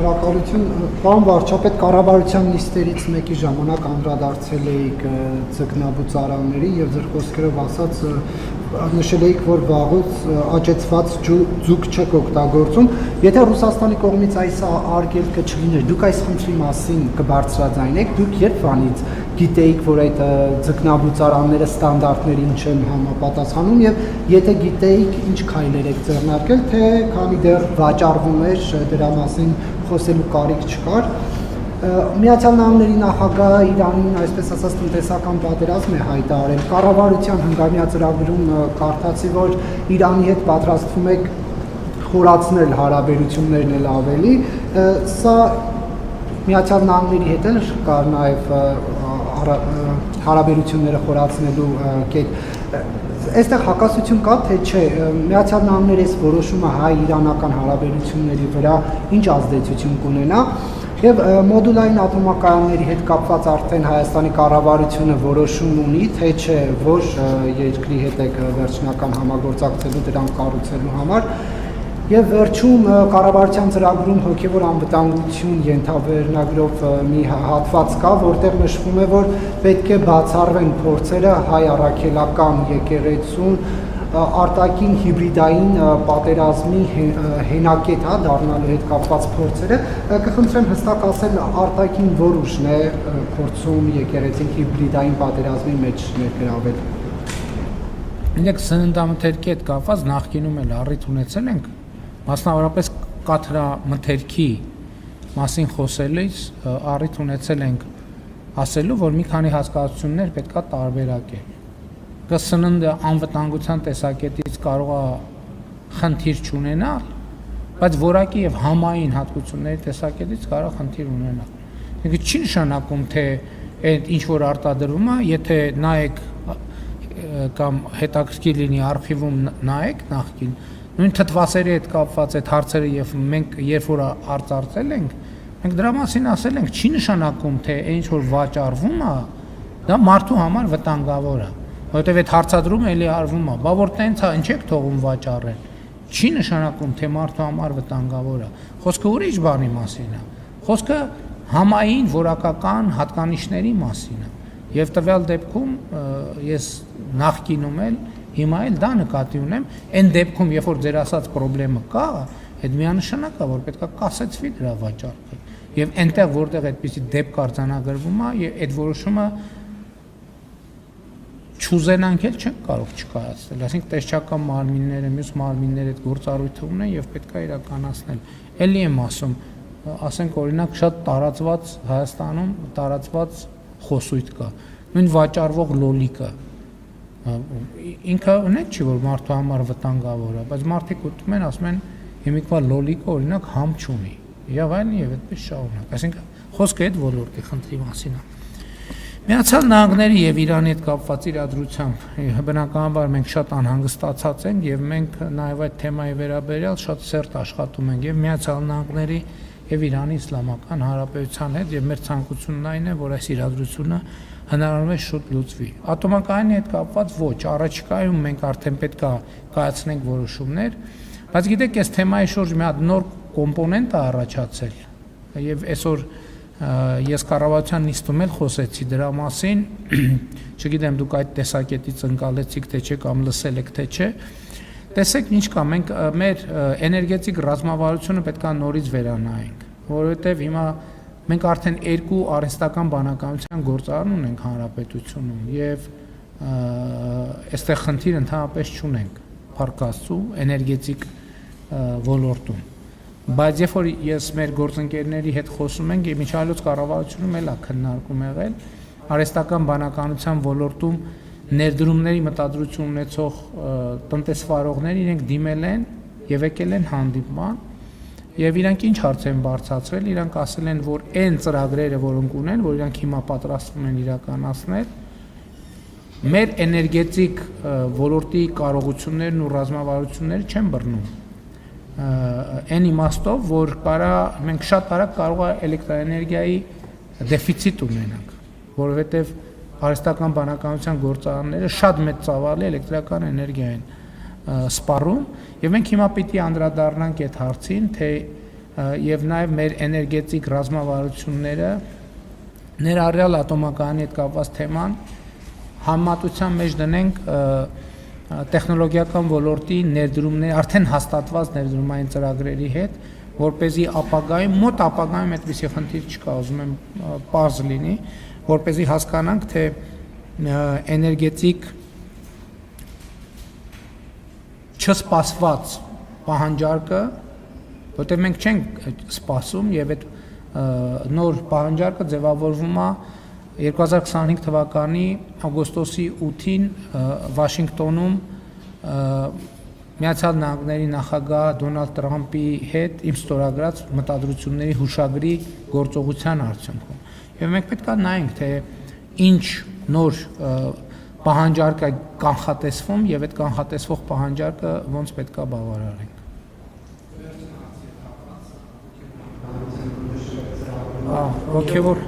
Շնորհակալություն, պարոն վարչապետ, կառավարության նիստերից մեկի ժամանակ անդրադարձել էիք ձկնաբուծարաններին եւ ձեր խոսքերով ասած նշել էիք, որ վաղուց աճեցված ձուկ չեք օգտագործում։ Եթե Ռուսաստանի կողմից այս արգելքը չլիներ, դուք այս խնդրի մասին կբարձրաձայնեք, դուք երբ վանից գիտեիք, որ այդ ձկնաբուծարանները ստանդարտներին չեն համապատասխանում եւ եթե գիտեիք, ինչ քայլեր եք ձեռնարկել, թե քանի դեռ վաճառվում էր, դրա մասին խոսելու կարիք չկար։ Միացյալ Նահանգների նախագահը Իրանին, այսպես ասած, տնտեսական պատերազմ է հայտարարել։ Կառավարության հնգամյա ծրագրում կարդացի, որ Իրանի հետ պատրաստվում եք խորացնել հարաբերություններն էլ ավելի։ Սա Միացյալ Նահանգների հետ էլ կար նաև հարաբերությունները խորացնելու կետ։ Այստեղ հակասություն կա, թե չէ, Միացյալ Նահանգների այս որոշումը հայ-իրանական հարաբերությունների վրա ինչ ազդեցություն կունենա։ Եվ մոդուլային ատոմակայանների հետ կապված արդեն Հայաստանի կառավարությունը որոշում ունի, թե չէ, որ երկրի հետ եք վերջնական համագործակցելու դրանք կառուցելու համար։ Եվ վերջում կառավարության ծրագրում հոգևոր անվտանգություն ենթավերնագրով մի հատված կա, որտեղ նշվում է, որ պետք է բացառվեն փորձերը հայ առաքելական եկեղեցուն արտաքին հիբրիդային պատերազմի հենակետ դառնալու հետ կապված փորձերը, կխնդրեմ հստակ ասել արտաքին որ ուժն է փորձում եկեղեցին հիբրիդային պատերազմի մեջ ներգրավել։ Ինձ սննդամթերքի հետ կապված նախկինում էլ առիթ ունեցել ենք, մասնավորապես կաթրամթերքի մասին խոսելիս առիթ ունեցել ենք ասելու, որ մի քանի հասկացություններ պետքա տարբերակել։ Սննդը անվտանգության տեսակետից կարող է խնդիր չունենալ, բայց որակի եւ համային հատկությունների տեսակետից կարող խնդիր ունենալ։ Դա չի նշանակում, թե այդ ինչ որ արտադրվում է, եթե նայեք կամ հետաքրքիր լինի արխիվում նայեք նախքին, նույն թթվասերի հետ կապված այդ հարցերը եւ մենք երբ որ արծարծել ենք, մենք դրա մասին ասել ենք, չի նշանակում, թե ինչ որ վաճառվում է, դա մարդու համար վտանգավոր է։ Որտեւ այդ հարցադրումը էլի արվում է, բա որ տենց է, ինչ եք թողում վաճառել։ Չի նշանակում, թե մարդու համար վտանգավոր է։ Խոսքը ուրիշ բանի մասին է։ Խոսքը համային որակական հատկանիշների մասին է։ Եվ տվյալ դեպքում ես նախկինում էլ հիմա էլ դա նկատի ունեմ, այն դեպքում, երբ որ ձեր ասած խնդրեմը կա, այդ միանշանակ է, որ պետք է կասեցվի դրա վաճառքը։ Եվ այնտեղ, որտեղ այդպիսի դեպք արձանագրվում է, այդ որոշումը չուզենանք էլ չենք կարող չկայացնել, այսինքն տեսչական մարմինները, մյուս մարմինները այդ գործառույթը ունեն եւ պետք է իրականացնել։ Էլի եմ ասում, ասենք օրինակ շատ տարածված Հայաստանում տարածված խոսույթ կա, նույն վաճառվող լոլիկը։ Ինքը ունենք չի, որ մարդու համար վտանգավոր է, բայց մարդիկ ուտում են, ասում են, հիմիկվա լոլիկը օրինակ համ չունի։ Եվ այլն եւ այդպես շարունակ։ Այսինքն խոսքը այդ ոլորտի խնդրի մասին է։ Միացյալ Նահանգների եւ Իրանի հետ կապված իրադրությամբ բնականաբար մենք շատ անհանգստացած ենք եւ մենք նաեւ այդ թեմայի վերաբերյալ շատ սերտ աշխատում ենք եւ Միացյալ Նահանգների եւ Իրանի Իսլամական Հանրապետության հետ եւ մեր ցանկությունն այն է, որ այս իրադրությունը հնարավորինս շուտ լուծվի։ Ատոմակայանի հետ կապված ոչ, առաջիկայում մենք արդեն պետք է կայացնենք որոշումներ, բայց գիտեք, այս թեմայի շուրջ մի հատ նոր կոմպոնենտ է առաջացել եւ այսօր ես կառավարության նիստում էլ խոսեցի դրա մասին, չգիտեմ դուք այդ տեսակետից ընկալեցիք թե չէ կամ լսել եք թե չէ, տեսեք ինչ կա, մենք մեր էներգետիկ ռազմավարությունը պետք է նորից վերանայենք, որովհետև հիմա մենք արդեն երկու արհեստական բանականության գործարան ունենք հանրապետությունում եւ այստեղ խնդիր ընդհանրապես չունենք փառք Աստծո էներգետիկ ոլորտում։ Բայց երբ որ ես մեր գործընկերների հետ խոսում ենք, միջազգայինոց կառավարությունում էլ է քննարկում եղել արհեստական բանականության ոլորտում ներդրումների մտադրություն ունեցող տնտեսվարողներ իրենք դիմել են եւ եկել են հանդիպման եւ իրանք ինչ հարց են բարձրացրել, իրանք ասել են, որ այն ծրագրերը, որոնք ունեն, որ իրանք հիմա պատրաստվում են իրականացնել, մեր էներգետիկ ոլորտի կարողություններն ու ռազմավարությունները չեն բռնում։ Այն իմաստով, որ մենք շատ արագ կարող է էլեկտրաէներգիայի դեֆիցիտ ունենանք, որովհետև արհեստական բանականության գործարանները շատ մեծ ծավալի էլեկտրական էներգիա են սպառում, եւ մենք հիմա պիտի անդրադառնանք այդ հարցին, թե եւ նաեւ մեր էներգետիկ ռազմավարությունները ներառյալ ատոմակայանի հետ կապված թեման համատության մեջ դնենք տեխնոլոգիական ոլորտի ներդրումներ, արդեն հաստատված ներդրումային ծրագրերի հետ, որպեսզի ապագայում, մոտ ապագայում այդպիսի խնդիր չկա, ուզում եմ պարզ լինի, որպեսզի հասկանանք, թե էներգետիկ չսպասված պահանջարկը, որտեղ մենք չենք սպասում եւ այդ նոր պահանջարկը ձևավորվում է 2025 թվականի օգոստոսի 8-ին Վաշինգտոնում Միացյալ Նահանգների նախագահ Դոնալդ Տրամփի հետ իմ ստորագրած մտադրությունների հուշագրի գործողության արդյունքում։ Եվ մենք պետք է նայենք, թե ինչ նոր պահանջարկ է կանխատեսվում եւ այդ կանխատեսվող պահանջարկը ոնց պետք է բավարարենք։ Ոգևոր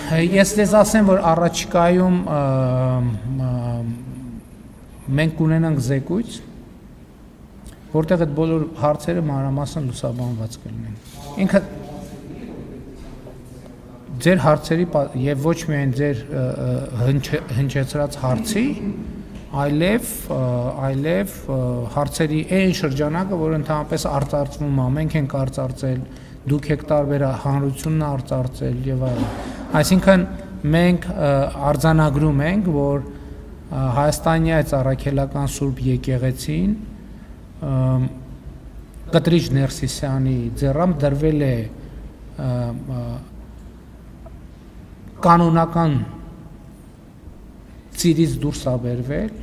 Ես դες ասեմ, որ առաջիկայում մենք կունենանք զեկույց, որտեղ այդ բոլոր հարցերը մանրամասն լուսաբանված կլինեն։ Ինքը ձեր հարցերի եւ ոչ միայն ձեր հնչեցրած հարցի, այլև հարցերի այն շրջանակը, որ ընդհանրապես արծարծվում է, մենք ենք արծարծել, դուք եք տարբեր հանրությունն արծարծել եւ այլն։ Այսինքն մենք արձանագրում ենք, որ Հայաստանի այս առաքելական Սուրբ եկեղեցին Կտրիչ Ներսիսյանի ձեռամբ դրվել է կանոնական ծիրից դուրս աբերվել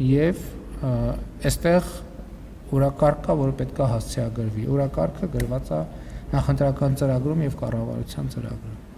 եւ այստեղ օրակարգ կա, որը պետք է հասցեագրվի։ Օրակարգը գրված է նախընտրական ծրագրում եւ կառավարության ծրագրում։